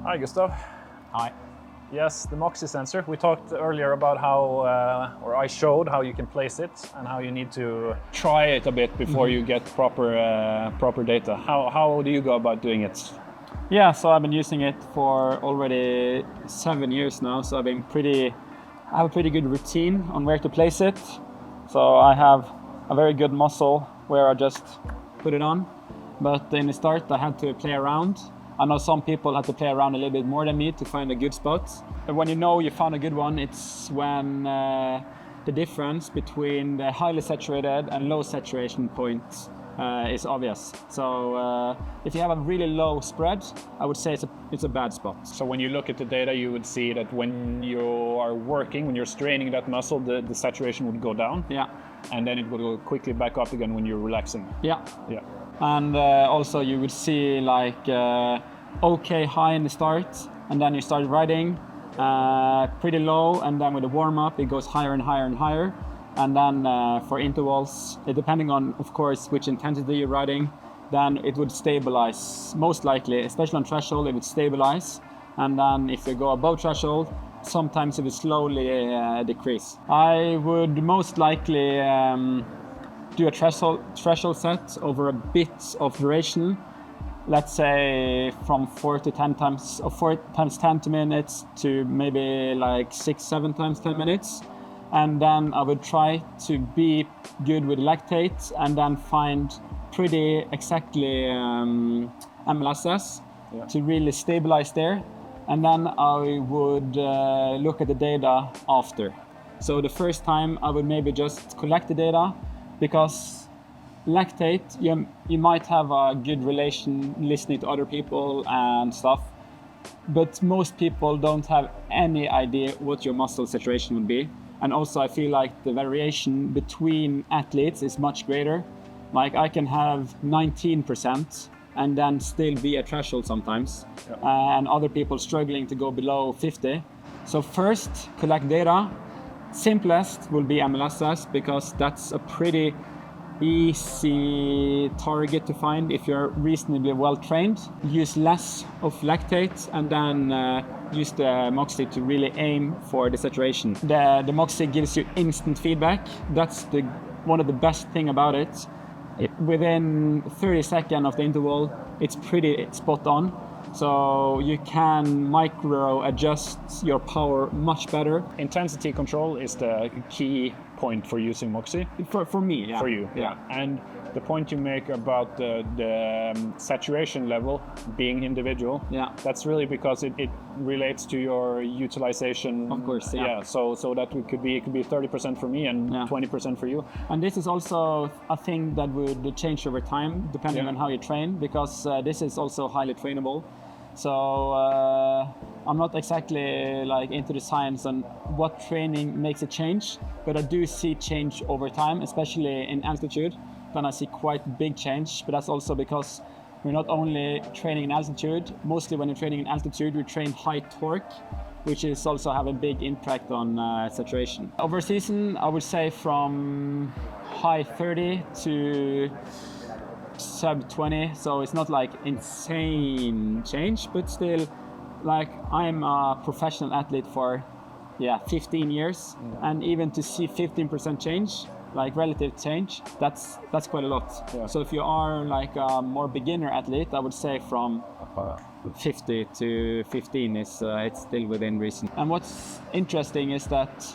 Hi, Gustav. Hi. Yes, the Moxy sensor. We talked earlier about how, or I showed how you can place it and how you need to try it a bit before you get proper data. How do you go about doing it? Yeah, so I've been using it for already 7 years now. So I have a pretty good routine on where to place it. So I have a very good muscle where I just put it on. But in the start, I had to play around. I know some people have to play around a little bit more than me to find a good spot. And when you know you found a good one, it's when the difference between the highly saturated and low saturation point is obvious. So if you have a really low spread, I would say it's a bad spot. So when you look at the data, you would see that when you are working, when you're straining that muscle, the saturation would go down. Yeah. And then it would go quickly back up again when you're relaxing. Yeah. Yeah. And also you would see like okay high in the start, and then you start riding pretty low, and then with the warm up it goes higher and higher and higher. And then for intervals, depending on of course which intensity you're riding, then it would stabilize most likely, especially on threshold it would stabilize. And then if you go above threshold, sometimes it would slowly decrease. I would most likely do a threshold set over a bit of duration, let's say from 4 to 10 times, or 4 times 10 minutes to maybe like 6-7 times 10 minutes. And then I would try to be good with lactate and then find pretty exactly MLSS to really stabilize there. And then I would look at the data after. So the first time I would maybe just collect the data, because lactate, you might have a good relation listening to other people and stuff, but most people don't have any idea what your muscle saturation would be. And also I feel like the variation between athletes is much greater. Like I can have 19% and then still be at threshold sometimes, and other people struggling to go below 50. So first, collect data. Simplest will be MLSS, because that's a pretty easy target to find if you're reasonably well trained. Use less of lactate and then use the Moxy to really aim for the saturation. The Moxy gives you instant feedback. That's one of the best thing about it. Within 30 seconds of the interval, it's pretty spot on. So you can micro adjust your power much better. Intensity control is the key point for using Moxy. For me, yeah. For you, yeah. And the point you make about the saturation level being individual, that's really because it relates to your utilization. Of course, yeah. So that it could be 30% for me and 20% for you. And this is also a thing that would change over time depending on how you train, because this is also highly trainable. So I'm not exactly like into the science on what training makes a change, but I do see change over time, especially in altitude. Then I see quite big change, but that's also because we're not only training in altitude. Mostly when you're training in altitude, we train high torque, which is also have a big impact on saturation. Over season, I would say from high 30 to sub 20, so it's not like insane change, but still, like I'm a professional athlete for 15 years, and even to see 15% change, like relative change, that's quite a lot. So if you are like a more beginner athlete, I would say from 50 to 15 is it's still within reason. And what's interesting is that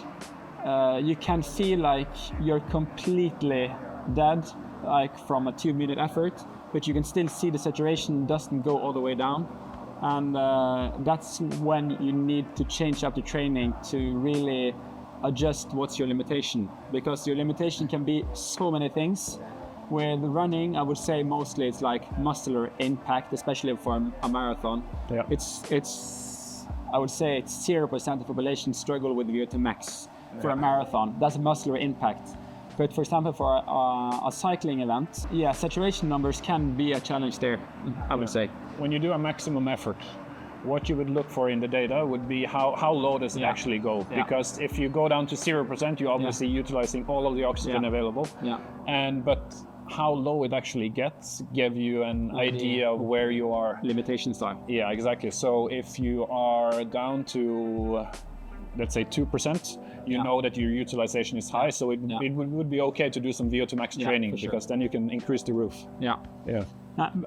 you can feel like you're completely dead, like from a 2-minute effort, but you can still see the saturation doesn't go all the way down. And that's when you need to change up the training to really adjust what's your limitation, because your limitation can be so many things. With running, I would say mostly it's like muscular impact, especially for a marathon. It's I would say it's 0% of the population struggle with VO2 max for a marathon. That's a muscular impact. But for example, for a cycling event, saturation numbers can be a challenge there, I would say. When you do a maximum effort, what you would look for in the data would be how low does it actually go? Because if you go down to 0%, you're obviously utilizing all of the oxygen available. But how low it actually gets give you an idea of where you are. Limitations time. Yeah, exactly. So if you are down to, let's say 2%, you know that your utilization is high, so it would be okay to do some VO2 max training, because then you can increase the roof. Yeah.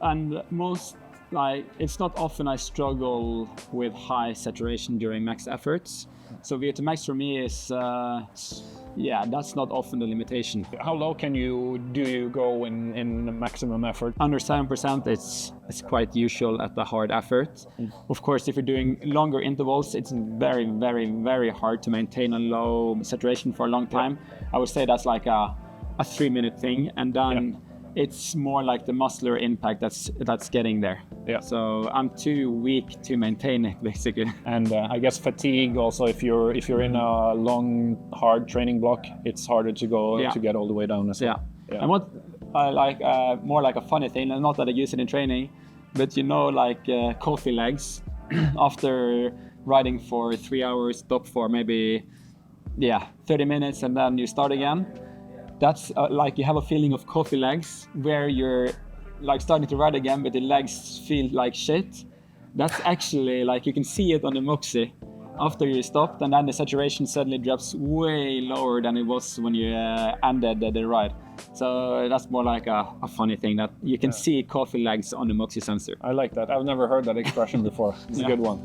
And most, like, it's not often I struggle with high saturation during max efforts. So VO2 max for me is, that's not often the limitation. How low do you go in maximum effort? Under 7%, it's quite usual at the hard effort. Of course, if you're doing longer intervals, it's very, very, very hard to maintain a low saturation for a long time. I would say that's like a 3-minute thing, and then it's more like the muscular impact that's getting there. Yeah. So I'm too weak to maintain it, basically. And I guess fatigue also. If you're in a long, hard training block, it's harder to go to get all the way down as well. And what I like, more like a funny thing, and not that I use it in training, but like coffee legs after riding for 3 hours, stop for maybe 30 minutes, and then you start again. That's like you have a feeling of coffee legs where you're like starting to ride again, but the legs feel like shit. That's actually like you can see it on the Moxy after you stopped, and then the saturation suddenly drops way lower than it was when you ended the ride. So that's more like a funny thing that you can see coffee legs on the Moxy sensor. I like that. I've never heard that expression before. It's a good one.